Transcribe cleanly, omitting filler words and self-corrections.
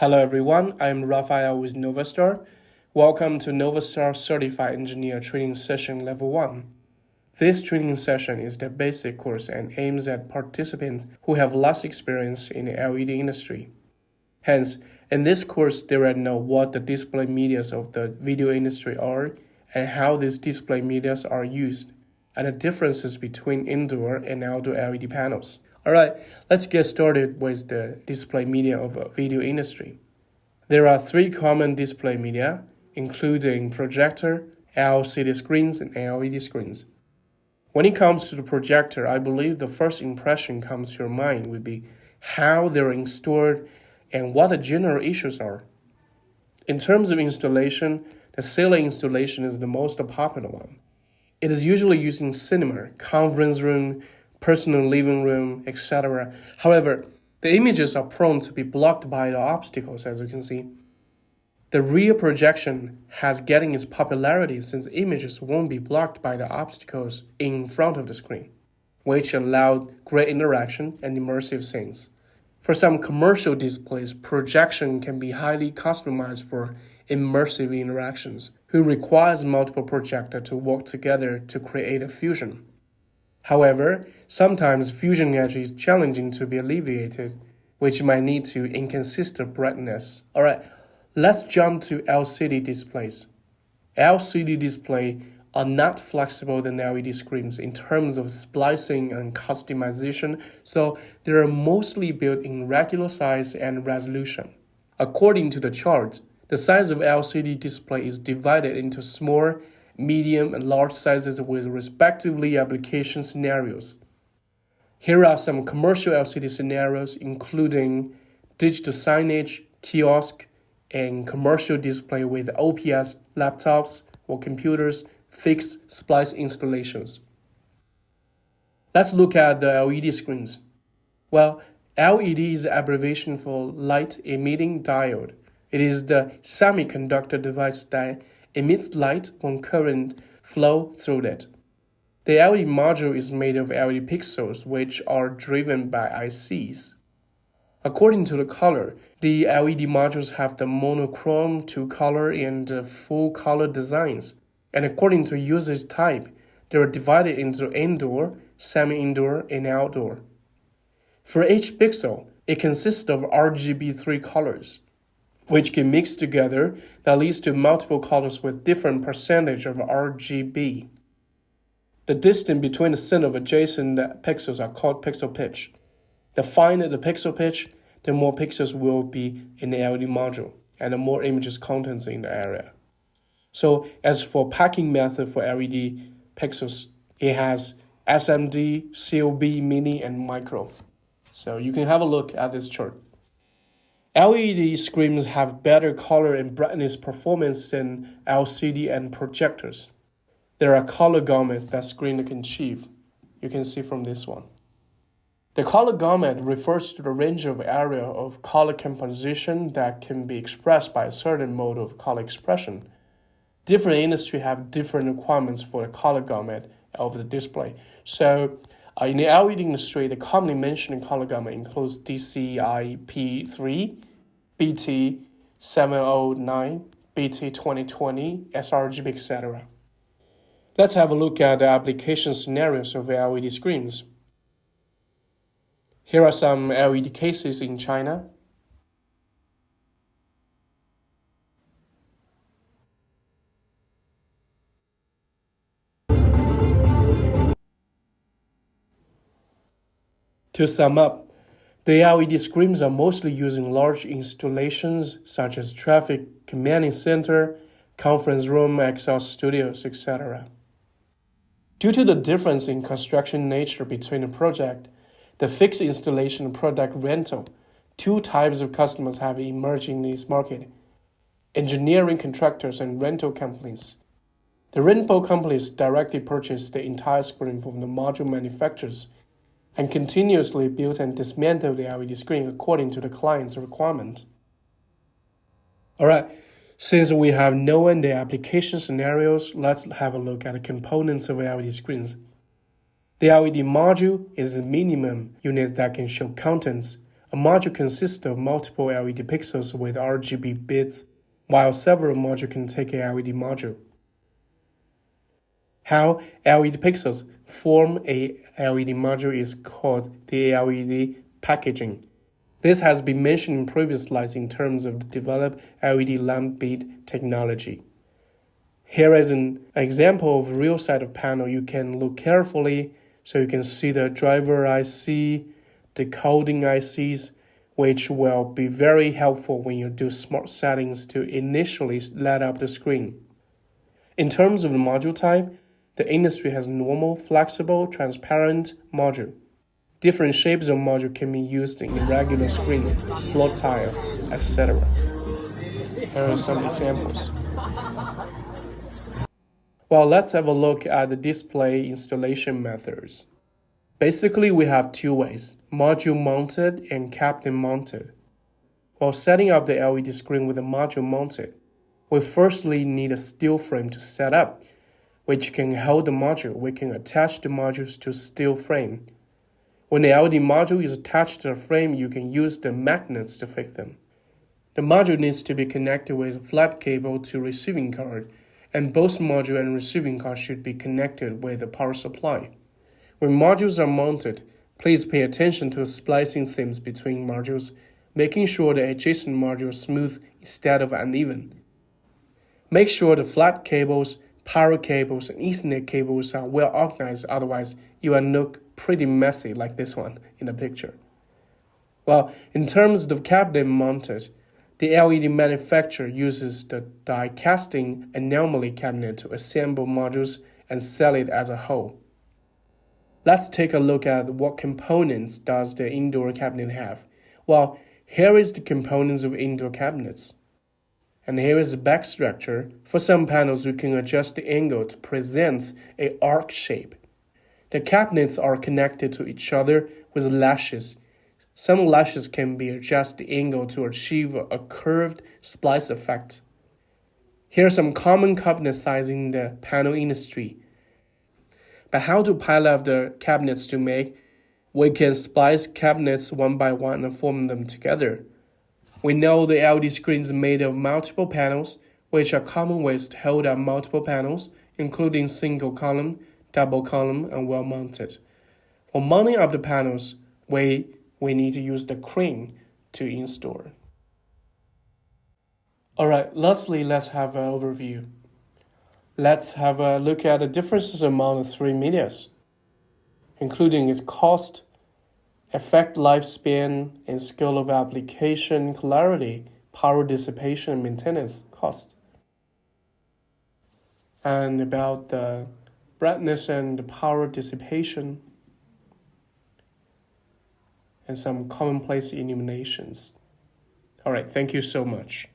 Hello everyone, I'm Raphael with Novastar. Welcome to Novastar Certified Engineer Training Session Level 1. This training session is the basic course and aims at participants who have less experience in the LED industry. Hence, in this course, they will know what the display medias of the video industry are and how these display medias are used, and the differences between indoor and outdoor LED panels. Alright, let's get started with the display media of a video industry. There are three common display media, including projector, LCD screens, and LED screens. When it comes to the projector, I believe the first impression comes to your mind would be how they're installed and what the general issues are. In terms of installation, the ceiling installation is the most popular one. It is usually used in cinema, conference room, personal living room, etc. However, the images are prone to be blocked by the obstacles, as you can see. The rear projection has getting its popularity since images won't be blocked by the obstacles in front of the screen, which allowed great interaction and immersive scenes. For some commercial displays, projection can be highly customized for immersive interactions, who requires multiple projectors to work together to create a fusion. However, sometimes fusion edge is challenging to be alleviated, which might lead to inconsistent brightness. Alright, let's jump to LCD displays. LCD displays are not flexible than LED screens in terms of splicing and customization, so they are mostly built in regular size and resolution. According to the chart, the size of LCD display is divided into small, medium, and large sizes with respectively application scenarios. Here are some commercial LCD scenarios, including digital signage, kiosk, and commercial display with OPS laptops or computers, fixed splice installations. Let's look at the LED screens. Well, LED is an abbreviation for light emitting diode. It is the semiconductor device that emits light when current flow through it. The LED module is made of LED pixels, which are driven by ICs. According to the color, the LED modules have the monochrome, two-color, and full-color designs. And according to usage type, they are divided into indoor, semi-indoor, and outdoor. For each pixel, it consists of RGB 3 colors, which can mix together that leads to multiple colors with different percentage of RGB. The distance between the center of adjacent pixels are called pixel pitch. The finer the pixel pitch, the more pixels will be in the LED module, and the more images contents in the area. So as for packing method for LED pixels, it has SMD, COB, mini, and micro. So you can have a look at this chart. LED screens have better color and brightness performance than LCD and projectors. There are color gamuts that screen can achieve. You can see from this one. The color gamut refers to the range of area of color composition that can be expressed by a certain mode of color expression. Different industries have different requirements for the color gamut of the display. So, in the LED industry, the commonly mentioned color gamut includes DCI-P3, BT709, BT2020, sRGB, etc. Let's have a look at the application scenarios of LED screens. Here are some LED cases in China. To sum up, the LED screens are mostly used in large installations such as traffic commanding center, conference room, exhaust studios, etc. Due to the difference in construction nature between the project, the fixed installation and product rental, two types of customers have emerged in this market: engineering contractors and rental companies. The rental companies directly purchase the entire screen from the module manufacturers and continuously build and dismantle the LED screen according to the client's requirement. Alright, since we have known the application scenarios, let's have a look at the components of LED screens. The LED module is the minimum unit that can show contents A module consists of multiple LED pixels with RGB bits, while several modules can take a LED module. How LED pixels form a LED module is called the LED packaging. This has been mentioned in previous slides in terms of the developed LED lamp bead technology. Here is an example of real side of panel. You can look carefully so you can see the driver IC, the coding ICs, which will be very helpful when you do smart settings to initially light up the screen. In terms of the module type, the industry has normal, flexible, transparent module. Different shapes of module can be used in irregular screen, floor tile, etc. Here are some examples. Well, let's have a look at the display installation methods. Basically, we have two ways, module mounted and cabinet mounted. While setting up the LED screen with a module mounted, we firstly need a steel frame to set up, which can hold the module. We can attach the modules to steel frame. When the LED module is attached to the frame, you can use the magnets to fix them. The module needs to be connected with a flat cable to receiving card, and both module and receiving card should be connected with a power supply. When modules are mounted, please pay attention to splicing seams between modules, making sure the adjacent module is smooth instead of uneven. Make sure the flat cables, power cables, and Ethernet cables are well organized, otherwise you will look pretty messy like this one in the picture. Well, in terms of cabinet mounted, the LED manufacturer uses the die casting anomaly cabinet to assemble modules and sell it as a whole. Let's take a look at what components does the indoor cabinet have. Well, here is the components of indoor cabinets. And here is the back structure. For some panels, we can adjust the angle to present an arc shape. The cabinets are connected to each other with latches. Some latches can be adjusted the angle to achieve a curved splice effect. Here are some common cabinet sizes in the panel industry. But how to pile up the cabinets to make? We can splice cabinets one by one and form them together. We know the LED screen is made of multiple panels, which are common ways to hold up multiple panels, including single column, double column, and well mounted. For mounting up the panels, we need to use the crane to install. Alright, lastly, let's have an overview. Let's have a look at the differences among the three medias, including its cost, effect lifespan, and scale of application clarity, power dissipation, and maintenance cost. And about the brightness and the power dissipation, and some commonplace illuminations. All right, thank you so much.